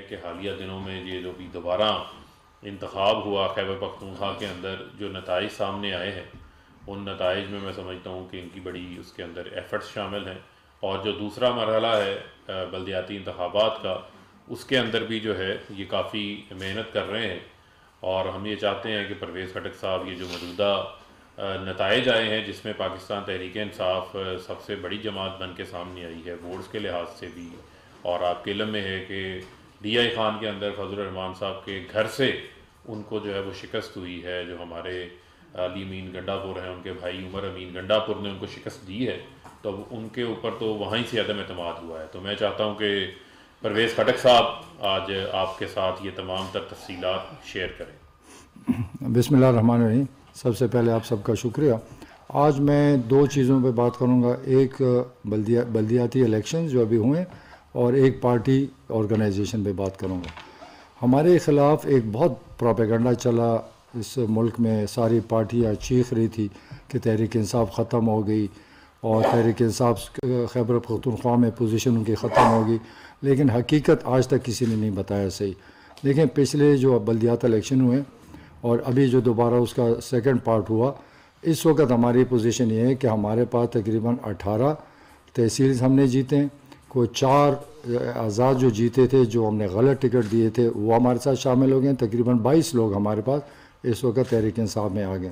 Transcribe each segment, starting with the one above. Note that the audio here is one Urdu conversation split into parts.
کہ حالیہ دنوں میں یہ جو بھی دوبارہ انتخاب ہوا خیبر پختونخوا کے اندر، جو نتائج سامنے آئے ہیں ان نتائج میں سمجھتا ہوں کہ ان کی بڑی اس کے اندر ایفرٹس شامل ہیں، اور جو دوسرا مرحلہ ہے بلدیاتی انتخابات کا، اس کے اندر بھی جو ہے یہ کافی محنت کر رہے ہیں، اور ہم یہ چاہتے ہیں کہ پرویز خٹک صاحب یہ جو موجودہ نتائج آئے ہیں جس میں پاکستان تحریک انصاف سب سے بڑی جماعت بن کے سامنے آئی ہے ووٹس کے لحاظ سے بھی، اور آپ کے علم میں ہے کہ ڈی آئی خان کے اندر فضل الرحمان صاحب کے گھر سے ان کو جو ہے وہ شکست ہوئی ہے، جو ہمارے علی امین گنڈا پور ہیں ان کے بھائی عمر امین گنڈا پور نے ان کو شکست دی ہے، تو اب ان کے اوپر تو وہیں سے عدم اعتماد ہوا ہے۔ تو میں چاہتا ہوں کہ پرویز خٹک صاحب آج آپ کے ساتھ یہ تمام تر تفصیلات شیئر کریں۔ بسم اللہ الرحمن الرحیم۔ سب سے پہلے آپ سب کا شکریہ۔ آج میں دو چیزوں پہ بات کروں گا، ایک بلدیاتی الیکشنز جو ابھی ہوئے اور ایک پارٹی آرگنائزیشن پہ بات کروں گا۔ ہمارے خلاف ایک بہت پروپیگنڈا چلا اس ملک میں، ساری پارٹیاں چیخ رہی تھی کہ تحریک انصاف ختم ہو گئی اور تحریک انصاف خیبر پختونخوا میں پوزیشن ان کی ختم ہوگی، لیکن حقیقت آج تک کسی نے نہیں بتایا صحیح۔ دیکھیں پچھلے جو بلدیات الیکشن ہوئے اور ابھی جو دوبارہ اس کا سیکنڈ پارٹ ہوا، اس وقت ہماری پوزیشن یہ ہے کہ ہمارے پاس تقریباً 18 تحصیل ہم نے جیتے ہیں، کوئی 4 آزاد جو جیتے تھے، جو ہم نے غلط ٹکٹ دیے تھے وہ ہمارے ساتھ شامل ہو گئے، تقریباً 22 لوگ ہمارے پاس اس وقت تحریک انصاف میں آ گئے،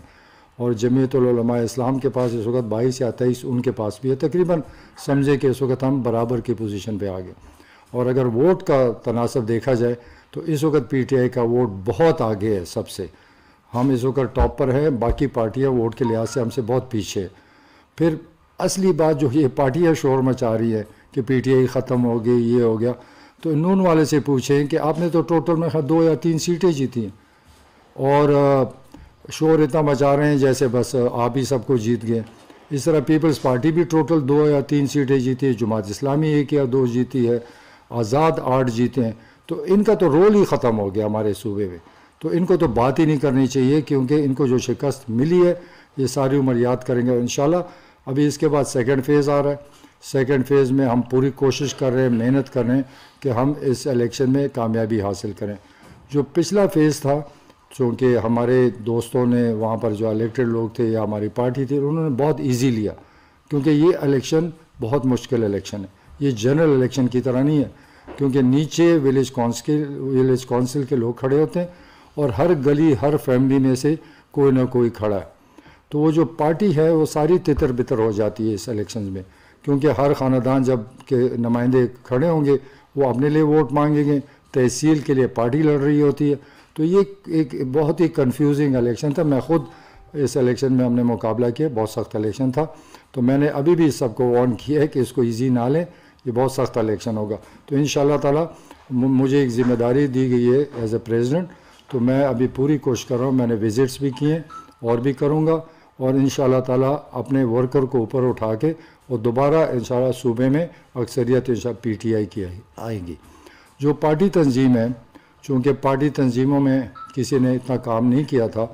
اور جمعیت العلماء اسلام کے پاس اس وقت 22 یا 23 ان کے پاس بھی ہے، تقریباً سمجھے کہ اس وقت ہم برابر کی پوزیشن پہ آ گئے۔ اور اگر ووٹ کا تناسب دیکھا جائے تو اس وقت پی ٹی آئی کا ووٹ بہت آگے ہے سب سے، ہم اس وقت ٹاپ پر ہیں، باقی پارٹیاں ووٹ کے لحاظ سے ہم سے بہت پیچھے ہے۔ پھر اصلی بات جو یہ پارٹیاں شور مچا رہی ہے کہ پی ٹی آئی ختم ہو گئی، یہ ہو گیا، تو نون والے سے پوچھیں کہ آپ نے تو ٹوٹل میں 2 یا 3 سیٹیں جیتی ہیں، اور شور اتنا مچا رہے ہیں جیسے بس آپ ہی سب کو جیت گئے۔ اس طرح پیپلز پارٹی بھی ٹوٹل 2 یا 3 سیٹیں جیتی ہے، جماعت اسلامی 1 یا 2 جیتی ہے، آزاد 8 جیتے ہیں، تو ان کا تو رول ہی ختم ہو گیا ہمارے صوبے میں، تو ان کو تو بات ہی نہیں کرنی چاہیے، کیونکہ ان کو جو شکست ملی ہے یہ ساری عمر یاد کریں گے انشاءاللہ۔ ابھی اس کے بعد سیکنڈ فیز آ رہا ہے، سیکنڈ فیز میں ہم پوری کوشش کر رہے ہیں، محنت کر رہے ہیں کہ ہم اس الیکشن میں کامیابی حاصل کریں۔ جو پچھلا فیز تھا، چونکہ ہمارے دوستوں نے وہاں پر جو الیکٹڈ لوگ تھے یا ہماری پارٹی تھی، انہوں نے بہت ایزی لیا، کیونکہ یہ الیکشن بہت مشکل الیکشن ہے، یہ جنرل الیکشن کی طرح نہیں ہے، کیونکہ نیچے ولیج کونسل کے لوگ کھڑے ہوتے ہیں اور ہر گلی ہر فیملی میں سے کوئی نہ کوئی کھڑا ہے، تو وہ جو پارٹی ہے وہ ساری تتر بتر ہو جاتی ہے اس الیکشنز میں، کیونکہ ہر خاندان جب کے نمائندے کھڑے ہوں گے وہ اپنے لیے ووٹ مانگیں گے، تحصیل کے لیے پارٹی لڑ رہی ہوتی ہے، تو یہ ایک بہت ہی کنفیوزنگ الیکشن تھا۔ میں خود اس الیکشن میں ہم نے مقابلہ کیا، بہت سخت الیکشن تھا، تو میں نے ابھی بھی سب کو وارن کیا ہے کہ اس کو ایزی نہ لیں، یہ بہت سخت الیکشن ہوگا۔ تو انشاءاللہ تعالی مجھے ایک ذمہ داری دی گئی ہے ایز اے پریزیڈنٹ، تو میں ابھی پوری کوشش کر رہا ہوں، میں نے وزٹس بھی کیے ہیں اور بھی کروں گا، اور انشاءاللہ تعالی اپنے ورکر کو اوپر اٹھا کے اور دوبارہ انشاءاللہ صوبے میں اکثریت انشاءاللہ پی ٹی آئی کی آئے گی۔ جو پارٹی تنظیم ہے، چونکہ پارٹی تنظیموں میں کسی نے اتنا کام نہیں کیا تھا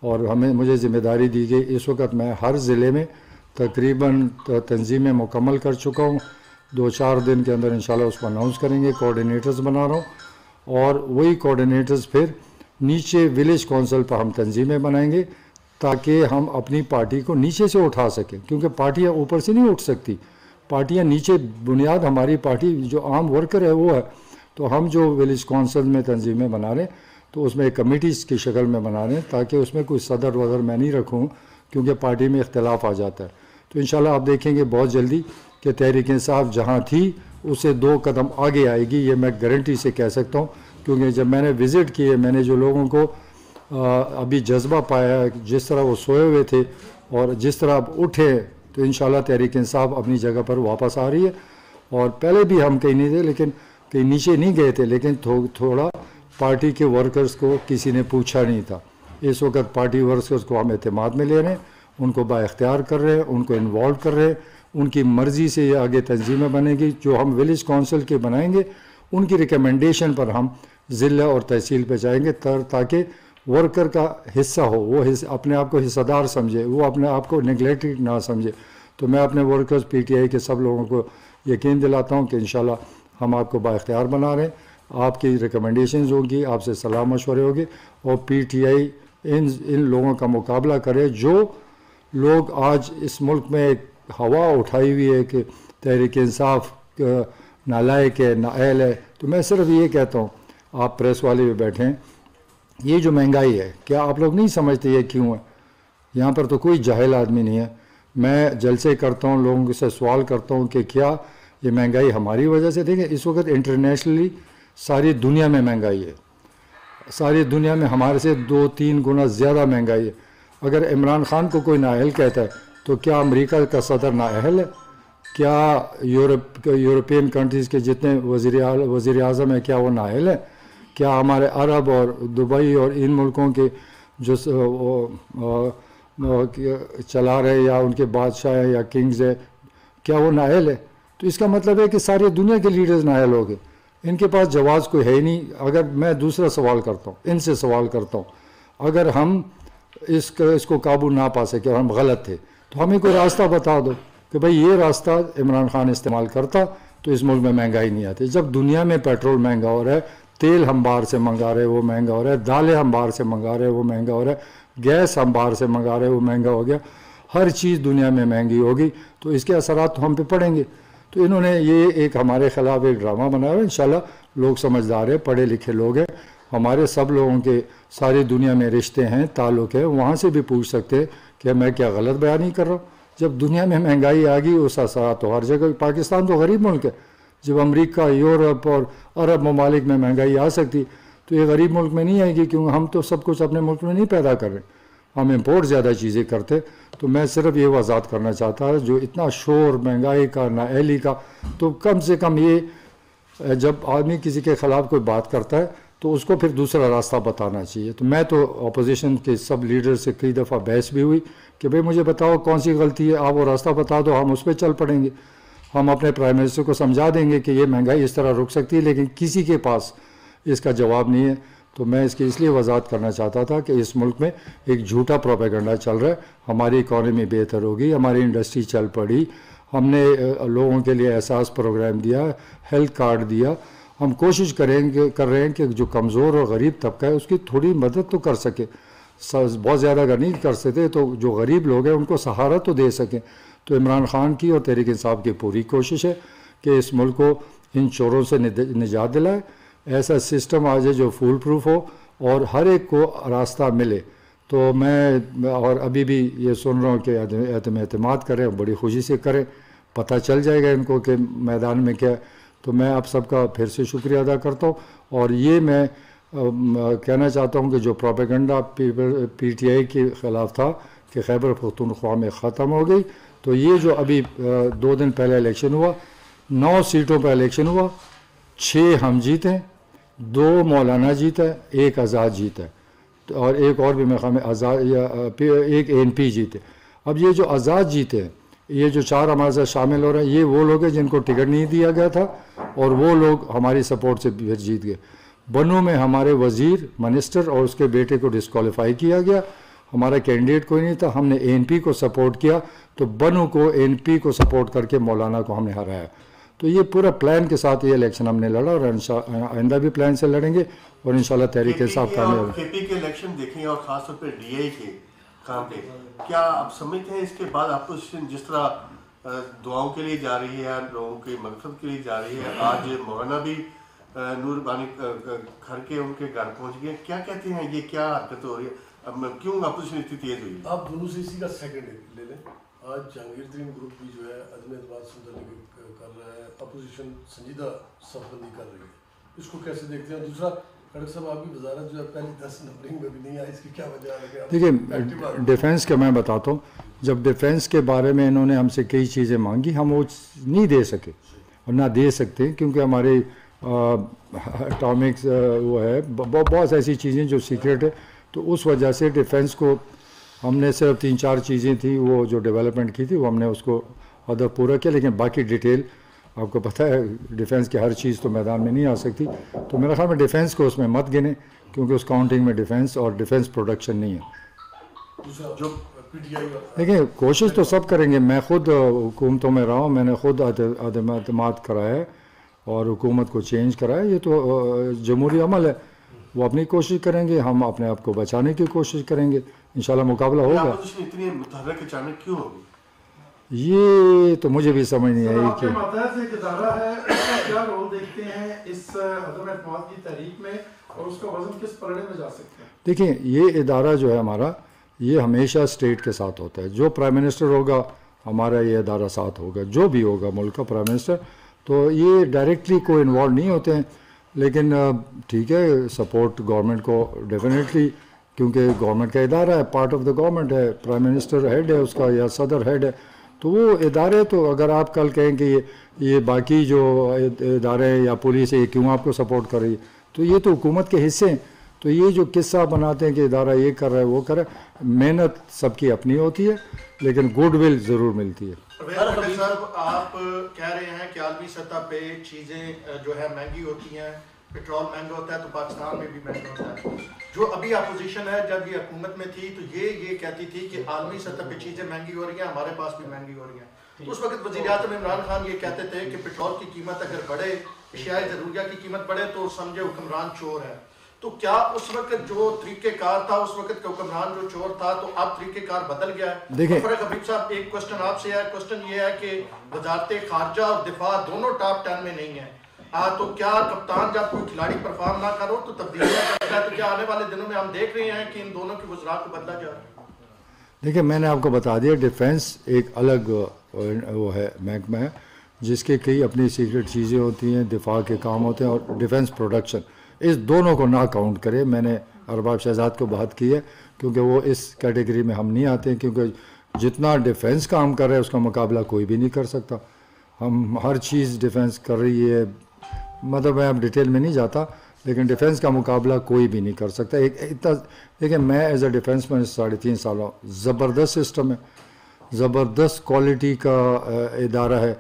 اور مجھے ذمہ داری دی گئی، اس وقت میں ہر ضلع میں تقریباً تنظیمیں مکمل کر چکا ہوں، 2-4 دن کے اندر انشاءاللہ اس کو اناؤنس کریں گے، کوآرڈینیٹرز بنا رہا ہوں، اور وہی کوآرڈینیٹرز پھر نیچے ولیج کونسل پر ہم تنظیمیں بنائیں گے تاکہ ہم اپنی پارٹی کو نیچے سے اٹھا سکیں، کیونکہ پارٹیاں اوپر سے نہیں اٹھ سکتی، پارٹیاں نیچے، بنیاد ہماری پارٹی جو عام ورکر ہے وہ ہے، تو ہم جو ولیج کونسل میں تنظیمیں بنا رہے ہیں تو اس میں ایک کمیٹیز کی شکل میں بنا رہے ہیں تاکہ اس میں کوئی صدر وغیرہ میں نہیں رکھوں، کیونکہ پارٹی میں اختلاف آ جاتا ہے۔ تو انشاءاللہ آپ دیکھیں گے بہت جلدی کہ تحریک انصاف جہاں تھی اس سے 2 قدم آگے آئے گی، یہ میں گارنٹی سے کہہ سکتا ہوں، کیونکہ جب میں نے وزٹ کیے، میں نے جو لوگوں کو ابھی جذبہ پایا، جس طرح وہ سوئے ہوئے تھے اور جس طرح اب اٹھے، تو انشاءاللہ تحریک انصاف اپنی جگہ پر واپس آ رہی ہے، اور پہلے بھی ہم کہیں نہیں تھے، لیکن کہیں نیچے نہیں گئے تھے، لیکن تھوڑا پارٹی کے ورکرز کو کسی نے پوچھا نہیں تھا۔ اس وقت پارٹی ورکرز کو ہم اعتماد میں لے رہے ہیں، ان کو با اختیار کر رہے ہیں، ان کو انوالو کر رہے ہیں، ان کی مرضی سے یہ آگے تنظیمیں بنے گی، جو ہم ولیج کونسل کے بنائیں گے ان کی ریکمنڈیشن پر ہم ضلع اور تحصیل پہ جائیں گے، تاکہ ورکر کا حصہ ہو، وہ اپنے آپ کو حصہ دار سمجھے، وہ اپنے آپ کو نگلیکٹڈ نہ سمجھے۔ تو میں اپنے ورکرز پی ٹی آئی کے سب لوگوں کو یقین دلاتا ہوں کہ انشاءاللہ ہم آپ کو با اختیار بنا رہے ہیں، آپ کی ریکمنڈیشنز ہوگی، آپ سے صلاح مشورے ہوگی، اور پی ٹی آئی ان لوگوں کا مقابلہ کرے جو لوگ آج اس ملک میں ایک ہوا اٹھائی ہوئی ہے کہ تحریک انصاف نالائق ہے، نااہل ہے۔ تو میں صرف یہ کہتا ہوں، آپ پریس والے بھی بیٹھے ہیں، یہ جو مہنگائی ہے، کیا آپ لوگ نہیں سمجھتے یہ کیوں ہے؟ یہاں پر تو کوئی جاہل آدمی نہیں ہے۔ میں جلسے کرتا ہوں، لوگوں سے سوال کرتا ہوں کہ کیا یہ مہنگائی ہماری وجہ سے؟ دیکھیں اس وقت انٹرنیشنلی ساری دنیا میں مہنگائی ہے، ساری دنیا میں ہمارے سے 2-3 گنا زیادہ مہنگائی ہے۔ اگر عمران خان کو کوئی نااہل کہتا ہے تو کیا امریکہ کا صدر نااہل ہے؟ کیا یورپین کنٹریز کے جتنے وزیر اعظم ہیں کیا وہ نااہل ہیں؟ کیا ہمارے عرب اور دبئی اور ان ملکوں کے جو چلا رہے یا ان کے بادشاہ ہیں یا کنگز ہیں کیا وہ نااہل ہے؟ تو اس کا مطلب ہے کہ ساری دنیا کے لیڈرز نااہل ہو گئے، ان کے پاس جواز کوئی ہے ہی نہیں۔ اگر میں دوسرا سوال کرتا ہوں، ان سے سوال کرتا ہوں، اگر ہم اس کو قابو نہ پا سکے اور ہم غلط تھے تو ہمیں کوئی راستہ بتا دو کہ بھئی یہ راستہ عمران خان استعمال کرتا تو اس ملک میں مہنگائی نہیں آتی۔ جب دنیا میں پیٹرول مہنگا ہو رہا ہے، تیل ہم باہر سے منگا رہے وہ مہنگا ہو رہا ہے، دالیں ہم باہر سے منگا رہے وہ مہنگا ہو رہا ہے، گیس ہم باہر سے منگا رہے وہ مہنگا ہو گیا، ہر چیز دنیا میں مہنگی ہوگی، تو اس کے اثرات تو ہم پہ پڑیں گے۔ تو انہوں نے یہ ایک ہمارے خلاف ایک ڈرامہ بنایا ہے۔ انشاءاللہ لوگ سمجھدار ہیں، پڑھے لکھے لوگ ہیں، ہمارے سب لوگوں کے ساری دنیا میں رشتے ہیں، تعلق ہے، وہاں سے بھی پوچھ سکتے ہیں کہ میں کیا غلط بیان نہیں کر رہا ہوں۔ جب دنیا میں مہنگائی آ گئی اس اثرات تو ہر جگہ، پاکستان تو غریب ملک ہے، جب امریکہ، یورپ اور عرب ممالک میں مہنگائی آ سکتی تو یہ غریب ملک میں نہیں آئے گی، کیونکہ ہم تو سب کچھ اپنے ملک میں نہیں پیدا کر رہے، ہم امپورٹ زیادہ چیزیں کرتے۔ تو میں صرف یہ وضاحت کرنا چاہتا ہے، جو اتنا شور مہنگائی کا، نااہلی کا، تو کم سے کم یہ جب آدمی کسی کے خلاف کوئی بات کرتا ہے تو اس کو پھر دوسرا راستہ بتانا چاہیے۔ تو میں تو اپوزیشن کے سب لیڈر سے کئی دفعہ بحث بھی ہوئی کہ بھئی مجھے بتاؤ کون سی غلطی ہے، آپ وہ راستہ بتا دو، ہم اس پہ چل پڑیں گے، ہم اپنے پرائم منسٹر کو سمجھا دیں گے کہ یہ مہنگائی اس طرح رک سکتی ہے، لیکن کسی کے پاس اس کا جواب نہیں ہے۔ تو میں اس کی اس لیے وضاحت کرنا چاہتا تھا کہ اس ملک میں ایک جھوٹا پروپیگنڈا چل رہا ہے، ہماری اکانومی بہتر ہوگی، ہماری انڈسٹری چل پڑی، ہم نے لوگوں کے لیے احساس پروگرام دیا، ہیلتھ کارڈ دیا، ہم کوشش کر رہے ہیں کہ جو کمزور اور غریب طبقہ ہے اس کی تھوڑی مدد تو کر سکے، بہت زیادہ اگر نہیں کر سکتے تو جو غریب لوگ ہیں ان کو سہارا تو دے سکیں۔ تو عمران خان کی اور تحریک انصاف کی پوری کوشش ہے کہ اس ملک کو ان چوروں سے نجات دلائے، ایسا سسٹم آ جائے جو فول پروف ہو اور ہر ایک کو راستہ ملے۔ تو میں اور ابھی بھی یہ سن رہا ہوں کہ اعتماد کریں، بڑی خوشی سے کریں، پتہ چل جائے گا ان کو کہ میدان میں کیا۔ تو میں آپ سب کا پھر سے شکریہ ادا کرتا ہوں، اور یہ میں کہنا چاہتا ہوں کہ جو پروپیگنڈا پی ٹی آئی کے خلاف تھا کہ خیبر پختونخوا میں ختم ہو گئی، تو یہ جو ابھی 2 دن پہلے الیکشن ہوا، 9 سیٹوں پہ الیکشن ہوا، 6 ہم جیتے، 2 مولانا جیتا ہے، 1 آزاد جیتا ہے، اور ایک اور بھی میں خواہ ایک اے این پی جیتے۔ اب یہ جو آزاد جیتے ہیں، یہ جو 4 ہمارے ساتھ شامل ہو رہے ہیں، یہ وہ لوگ ہیں جن کو ٹکٹ نہیں دیا گیا تھا اور وہ لوگ ہماری سپورٹ سے پھر جیت گئے۔ بنوں میں ہمارے وزیر، منسٹر اور اس کے بیٹے کو ڈسکوالیفائی کیا گیا، ہمارا کینڈیڈیٹ کوئی نہیں تھا، ہم نے اے این پی کو سپورٹ کیا، تو بنوں کو اے این پی کو سپورٹ کر کے مولانا کو ہم نے ہرایا۔ تو یہ پورا پلان کے ساتھ یہ الیکشن ہم نے لڑا، اور آئندہ بھی پلان سے لڑیں گے، اور انشاءاللہ تحریک انصاف کامیاب ہوگی۔ کے پی کے الیکشن دیکھیں اور خاص طور پہ ڈی آئی کے کام پہ، کیا آپ سمجھتے ہیں اس کے بعد اپوزیشن جس طرح دعاؤں کے لیے جا رہی ہے، لوگوں کی مغفرت کے لیے جا رہی ہے، آج مولانا بھی نور بانی گھر کے ان کے گھر پہنچ گئے، کیا کہتے ہیں یہ کیا حرکت ہو رہی ہے، اب کیوں اپوزیشن اتنی تیز ہوئی؟ آپ دونوں سے اسی کا سیکنڈ لے لیں۔ آج جہانگیر ترین گروپ بھی جو ہے عدم اعتماد سمجھنے کر رہا ہے، اپوزیشن سنجیدہ صف بندی کر رہی ہے، اس کو کیسے دیکھتے ہیں؟ دوسرا کھڑگ صاحب آپ کی وزارت جو ہے پہلی 10 نمبرنگ میں بھی نہیں آئی، اس کی کیا وجہ ہے؟ دیکھیے ڈیفینس کا میں بتاتا ہوں، جب ڈیفینس کے بارے میں انہوں نے ہم سے کئی چیزیں مانگی، ہم وہ نہیں دے سکے اور نہ دے سکتے، کیونکہ ہمارے اٹامکس وہ ہے، بہت ایسی چیزیں جو سیکرٹ ہے، تو اس وجہ سے ڈیفینس کو ہم نے صرف 3-4 چیزیں تھیں وہ جو ڈیولپمنٹ کی تھی، وہ ہم نے اس کو ہدف پورا کیا، لیکن باقی ڈیٹیل آپ کو پتہ ہے ڈیفینس کی ہر چیز تو میدان میں نہیں آ سکتی، تو میرا خیال میں ڈیفینس کو اس میں مت گنے، کیونکہ اس کاؤنٹنگ میں ڈیفینس اور ڈیفینس پروڈکشن نہیں ہے۔ دیکھیں کوشش تو سب کریں گے، میں خود حکومتوں میں رہا ہوں، میں نے خود عدم اعتماد کرایا ہے، اور حکومت کو چینج کرائے. یہ تو جمہوری عمل ہے, وہ اپنی کوشش کریں گے, ہم اپنے آپ کو بچانے کی کوشش کریں گے, انشاءاللہ مقابلہ ہوگا. اتنی متحرک اچانک کیوں ہوگی؟ یہ تو مجھے بھی سمجھ نہیں آئی کہ ماتحت ایک ادارہ ہے, اس کا کیا رول دیکھتے ہیں اس عدم اعتماد کی تحریک میں, اور اس کا وزن کس پلڑے میں جا سکتے ہیں؟ دیکھیں, یہ ادارہ جو ہے ہمارا, یہ ہمیشہ اسٹیٹ کے ساتھ ہوتا ہے. جو پرائم منسٹر ہوگا ہمارا یہ ادارہ ساتھ ہوگا, جو بھی ہوگا ملک کا پرائم منسٹر. تو یہ ڈائریکٹلی کوئی انوالو نہیں ہوتے ہیں, لیکن ٹھیک ہے, سپورٹ گورنمنٹ کو ڈیفینیٹلی, کیونکہ گورنمنٹ کا ادارہ ہے, پارٹ آف دا گورنمنٹ ہے, پرائم منسٹر ہیڈ ہے اس کا یا صدر ہیڈ ہے, تو وہ ادارے. تو اگر آپ کل کہیں کہ یہ باقی جو ادارے یا پولیس ہے یہ کیوں آپ کو سپورٹ کر رہی ہے, تو یہ تو حکومت کے حصے ہیں. تو یہ جو قصہ بناتے ہیں کہ ادارہ یہ کر رہا ہے وہ کر رہا ہے, محنت سب کی اپنی ہوتی ہے, لیکن گڈ ول ضرور ملتی ہے. صاحب آپ کہہ رہے ہیں کہ عالمی سطح پہ چیزیں جو ہے مہنگی ہوتی ہیں, پیٹرول مہنگا ہوتا ہے تو پاکستان میں بھی مہنگا ہوتا ہے. جو ابھی اپوزیشن ہے جب یہ حکومت میں تھی تو یہ کہتی تھی کہ عالمی سطح پہ چیزیں مہنگی ہو رہی ہیں, ہمارے پاس بھی مہنگی ہو رہی ہیں. اس وقت وزیر اعظم عمران خان یہ کہتے تھے کہ پیٹرول کی قیمت اگر بڑھے, اشیاء ضروریہ کی قیمت بڑھے تو سمجھے حکمران چور ہے. تو کیا اس وقت جو طریقہ کار تھا, اس وقت کا حکمران جو چور تھا, تو اب طریقہ کار بدل گیا ہے؟ دیکھیں فرق حبیب صاحب, ایک کوشچن آپ سے ہے. کوشچن یہ ہے کہ وزارت خارجہ اور دفاع دونوں ٹاپ 10 میں نہیں ہیں, تو کیا کپتان جب کوئی کھلاڑی پرفارم نہ کرو تو تبدیلیاں کرتا ہے, تو کیا آنے والے دنوں میں ہم دیکھ رہے ہیں کہ ان دونوں کے وزراء کو بدلا جا رہا ہے؟ دیکھیں, میں نے آپ کو بتا دیا, ڈیفینس ایک الگ وہ ہے, محکمہ ہے جس کے کئی اپنی سیکرٹ چیزیں ہوتی ہیں, دفاع کے کام ہوتے ہیں, اور ڈیفینس پروڈکشن, اس دونوں کو نہ کاؤنٹ کرے. میں نے ارباب شہزاد کو بات کی ہے, کیونکہ وہ اس کیٹیگری میں ہم نہیں آتے ہیں, کیونکہ جتنا ڈیفینس کام کر رہا ہے اس کا مقابلہ کوئی بھی نہیں کر سکتا. ہم ہر چیز ڈیفینس کر رہی ہے, مطلب میں اب ڈیٹیل میں نہیں جاتا, لیکن ڈیفینس کا مقابلہ کوئی بھی نہیں کر سکتا. اتنا دیکھیں, میں ایز اے ڈیفینس مین 3.5 سالوں, زبردست سسٹم ہے, زبردست کوالٹی کا ادارہ ہے,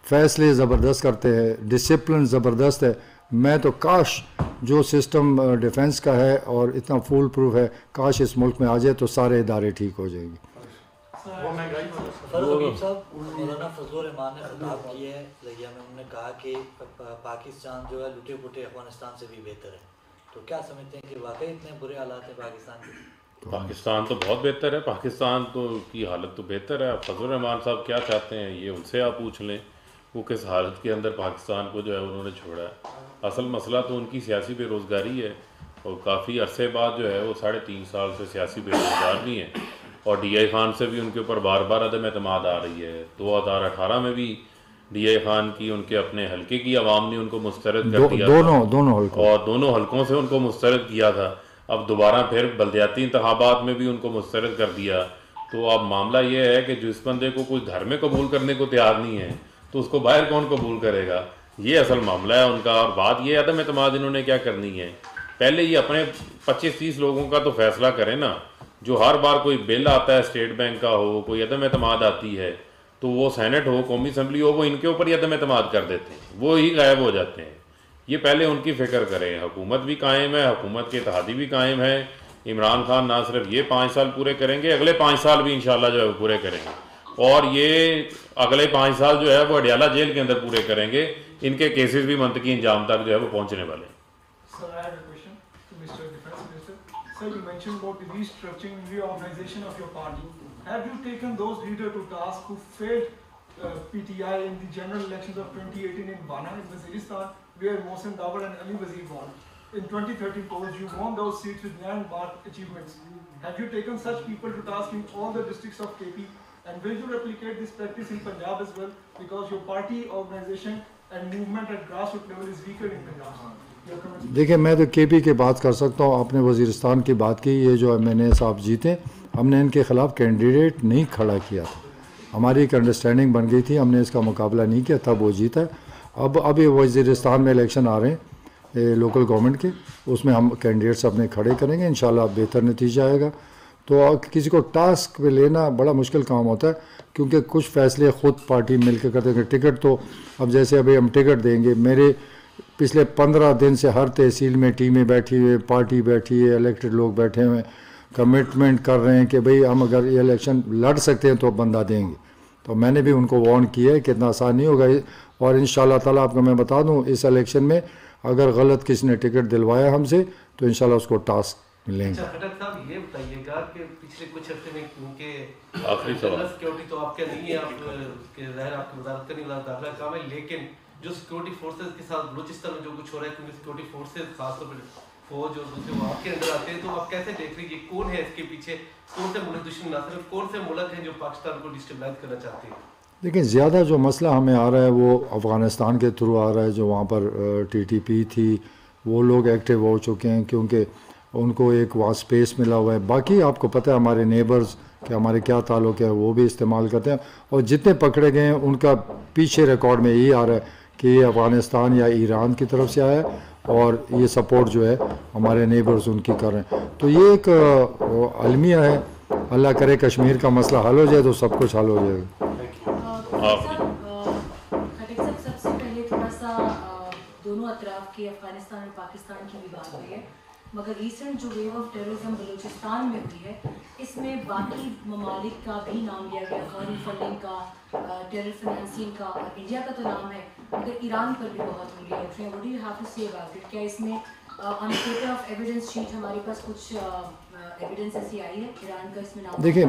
فیصلے زبردست کرتے ہیں, ڈسپلن زبردست ہے. میں تو کاش جو سسٹم ڈیفینس کا ہے اور اتنا فول پروف ہے, کاش اس ملک میں آ جائے تو سارے ادارے ٹھیک ہو جائیں گے. حبیب صاحب, مولانا فضل الرحمان نے خطاب کیے ہیں لگیا میں, انہوں نے کہا کہ پاکستان جو ہے لٹے پٹے افغانستان سے بھی بہتر ہے. تو کیا سمجھتے ہیں کہ واقعی اتنے برے حالات ہیں پاکستان کے؟ پاکستان تو بہت بہتر ہے, پاکستان تو کی حالت تو بہتر ہے. فضل الرحمان صاحب کیا چاہتے ہیں یہ ان سے آپ پوچھ لیں, وہ کس حالت کے اندر پاکستان کو جو ہے انہوں نے چھوڑا ہے. اصل مسئلہ تو ان کی سیاسی بے روزگاری ہے, اور کافی عرصے بعد جو ہے وہ 3.5 سال سے سیاسی بے روزگار بھی ہیں, اور ڈی آئی خان سے بھی ان کے اوپر بار بار عدم اعتماد آ رہی ہے. 2018 میں بھی ڈی آئی خان کی ان کے اپنے حلقے کی عوام نے ان کو مسترد کر دیا دونوں حلقوں, اور دونوں حلقوں سے ان کو مسترد کیا تھا. اب دوبارہ پھر بلدیاتی انتخابات میں بھی ان کو مسترد کر دیا. تو اب معاملہ یہ ہے کہ جس بندے کو کوئی گھر میں قبول کرنے کو تیار نہیں ہے تو اس کو باہر کون قبول کرے گا, یہ اصل معاملہ ہے ان کا. اور بات یہ عدم اعتماد انہوں نے کیا کرنی ہے, پہلے یہ اپنے 25-30 لوگوں کا تو فیصلہ کریں نا. جو ہر بار کوئی بل آتا ہے اسٹیٹ بینک کا ہو, کوئی عدم اعتماد آتی ہے, تو وہ سینٹ ہو, قومی اسمبلی ہو, وہ ان کے اوپر ہی عدم اعتماد کر دیتے ہیں, وہ ہی غائب ہو جاتے ہیں. یہ پہلے ان کی فکر کریں. حکومت بھی قائم ہے, حکومت کے اتحادی بھی قائم ہے. عمران خان نہ صرف یہ 5 سال پورے کریں گے, اگلے 5 سال بھی انشاءاللہ جو ہے وہ پورے کریں گے, اور یہ اگلے 5 سال جو ہے وہ اڈیالہ جیل کے اندر پورے کریں گے. ان کے کیسز بھی منطقی انجام تک جو ہے وہ پہنچنے والے ہیں. Sir, you mentioned about the restructuring and reorganization of your party. Have you taken those leaders to task who failed PTI in the general elections of 2018 in Bana in Waziristan, where Mohsen Dawar and Ali Wazir won? In 2013 polls, you won those seats with landmark achievements. Have you taken such people to task in all the districts of KP? And will you replicate this practice in Punjab as well? Because your party organization and movement at grassroots level is weaker in Punjab. دیکھیں, میں تو کے پی کی بات کر سکتا ہوں. آپ نے وزیرستان کی بات کی, یہ جو ایم این اے صاحب جیتے, ہم نے ان کے خلاف کینڈیڈیٹ نہیں کھڑا کیا تھا. ہماری ایک انڈرسٹینڈنگ بن گئی تھی, ہم نے اس کا مقابلہ نہیں کیا, تب وہ جیتا ہے. اب یہ وزیرستان میں الیکشن آ رہے ہیں لوکل گورنمنٹ کے, اس میں ہم کینڈیڈیٹس اپنے کھڑے کریں گے, انشاءاللہ بہتر نتیجہ آئے گا. تو کسی کو ٹاسک پہ لینا بڑا مشکل کام ہوتا ہے, کیونکہ کچھ فیصلے خود پارٹی مل کے کرتے ہیں. ٹکٹ تو اب جیسے ابھی ہم ٹکٹ دیں گے, میرے پچھلے 15 دن سے ہر تحصیل میں ٹیمیں بیٹھی ہوئی, پارٹی بیٹھی ہے, الیکٹڈ لوگ بیٹھے ہوئے ہیں, کمٹمنٹ کر رہے ہیں کہ بھئی ہم اگر یہ الیکشن لڑ سکتے ہیں تو بندہ دیں گے. تو میں نے بھی ان کو وارن کیا ہے کہ اتنا آسان نہیں ہوگا، اور انشاءاللہ تعالیٰ آپ کو میں بتا دوں اس الیکشن میں اگر غلط کسی نے ٹکٹ دلوایا ہم سے تو انشاءاللہ اس کو ٹاسک ملیں گے۔ خٹک صاحب یہ بتائیے گا کہ پچھلے کچھ ہفتے میں کیونکہ آخری سوال سیکورٹی تو آپ کا نہیں ہے، آپ کے ظاہر آپ کی وزارت کا نہیں، وزارت داخلہ کا کام ہے، لیکن جو سیکورٹی فورسز کے ساتھ بلوچستان میں جو کچھ ہو رہا ہے، کیونکہ سیکورٹی فورسز خاص طور پر فوج اور دوسرے وہ آپ کے اندر آتے ہیں، تو آپ کیسے دیکھ رہی ہیں کہ کون ہے اس کے پیچھے، کون سے ملک دشمن ناصر، کون سے ملک ہیں جو پاکستان کو ڈسٹیبلائز کرنا چاہتے ہیں؟ لیکن زیادہ جو مسئلہ ہمیں آ رہا ہے وہ افغانستان کے تھرو آ رہا ہے، جو وہاں پر ٹی ٹی پی تھی وہ لوگ ایکٹیو ہو چکے ہیں کیونکہ ان کو ایک وہاں اسپیس ملا ہوا ہے۔ باقی آپ کو پتہ ہے ہمارے نیبرز کہ ہمارے کیا تعلق ہے، وہ بھی استعمال کرتے ہیں، اور جتنے پکڑے گئے ہیں ان کا پیچھے ریکارڈ میں یہی آ رہا ہے کہ یہ افغانستان یا ایران کی طرف سے آیا ہے اور یہ سپورٹ جو ہے ہمارے نیبرز ان کی کر رہے ہیں۔ تو یہ ایک المیہ ہے، اللہ کرے کشمیر کا مسئلہ حل ہو جائے تو سب کچھ حل ہو جائے گا۔ خٹک صاحب سب سے پہلے تھوڑا سا دونوں اطراف کی افغانستان اور پاکستان کی بھی بات ہوئی ہے، مگر ریسنٹ جو ویو آف ٹیررزم بلوچستان میں ہوئی ہے اس میں باقی ممالک کا بھی نام لیا گیا، فارن فنڈنگ کا، ٹیرر فنانسنگ کا، اور انڈیا کا تو نام ہے، مگر ایران پر بھی بہت انگلیاں اٹھ رہی ہیں۔ What do you have to say about it? کیا اس میں on paper of evidence sheet ہمارے پاس کچھ ایویڈنس ایسی آئی ہے ایران کا اس میں نام؟ دیکھیں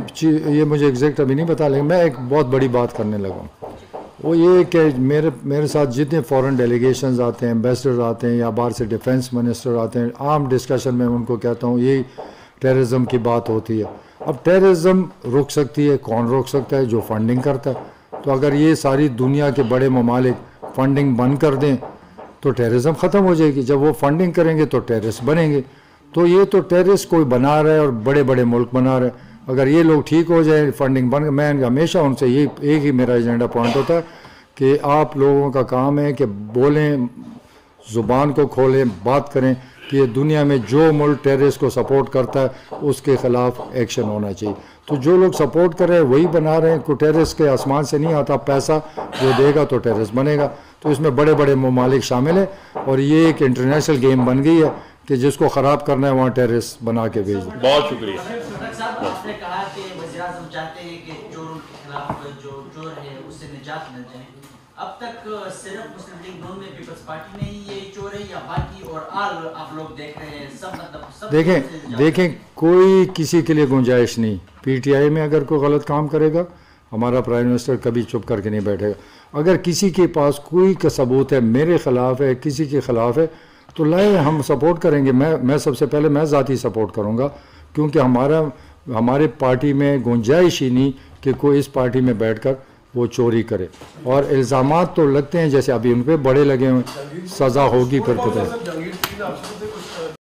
یہ مجھے ایگزیکٹ ابھی نہیں پتا، لیکن میں ایک بہت بڑی بات کرنے لگا ہوں، وہ یہ کہ میرے ساتھ جتنے فورن ڈیلیگیشنز آتے ہیں، ایمبیسڈر آتے ہیں یا باہر سے ڈیفینس منسٹر آتے ہیں، عام ڈسکشن میں ان کو کہتا ہوں یہی ٹیررزم کی بات ہوتی ہے۔ اب ٹیررزم رک سکتی ہے، کون روک سکتا ہے؟ جو فنڈنگ کرتا ہے۔ تو اگر یہ ساری دنیا کے بڑے ممالک فنڈنگ بند کر دیں تو ٹیررزم ختم ہو جائے گی، جب وہ فنڈنگ کریں گے تو ٹیررسٹ بنیں گے۔ تو یہ تو ٹیررسٹ کوئی بنا رہا ہے اور بڑے بڑے ملک بنا رہے ہیں، اگر یہ لوگ ٹھیک ہو جائیں فنڈنگ بن، میں ہمیشہ ان سے یہ ایک ہی میرا ایجنڈا پوائنٹ ہوتا ہے کہ آپ لوگوں کا کام ہے کہ بولیں، زبان کو کھولیں، بات کریں کہ یہ دنیا میں جو ملک ٹیررسٹ کو سپورٹ کرتا ہے اس کے خلاف ایکشن ہونا چاہیے۔ تو جو لوگ سپورٹ کر رہے ہیں وہی بنا رہے ہیں، کوئی ٹیررسٹ کے آسمان سے نہیں آتا پیسہ، جو دے گا تو ٹیررسٹ بنے گا۔ تو اس میں بڑے بڑے ممالک شامل ہیں اور یہ ایک انٹرنیشنل گیم بن گئی ہے کہ جس کو خراب کرنا ہے وہاں ٹیررسٹ بنا کے بھیج دیں۔ بہت شکریہ۔ صاحب آپ نے کہا کہ وزیر اعظم چاہتے ہیں کہ چوروں کے خلاف جو چور ہے اس سے نجات مل جائے، اب تک صرف مسلم لیگ نون میں پیپلز پارٹی میں ہی یہ چور ہے یا باقی اور آل آپ لوگ دیکھ رہے ہیں سب، مطلب سب دیکھیں کوئی کسی کے لیے گنجائش نہیں۔ پی ٹی آئی میں اگر کوئی غلط کام کرے گا ہمارا پرائم منسٹر کبھی چپ کر کے نہیں بیٹھے گا۔ اگر کسی کے پاس کوئی کا ثبوت ہے میرے خلاف ہے، کسی کے خلاف ہے، تو لائے ہم سپورٹ کریں گے۔ میں سب سے پہلے میں ذاتی سپورٹ کروں گا، کیونکہ ہمارے پارٹی میں گنجائش ہی نہیں کہ کوئی اس پارٹی میں بیٹھ کر وہ چوری کرے، اور الزامات تو لگتے ہیں جیسے ابھی ان پہ بڑے لگے ہوئے، سزا ہوگی پھر پتہ ہے۔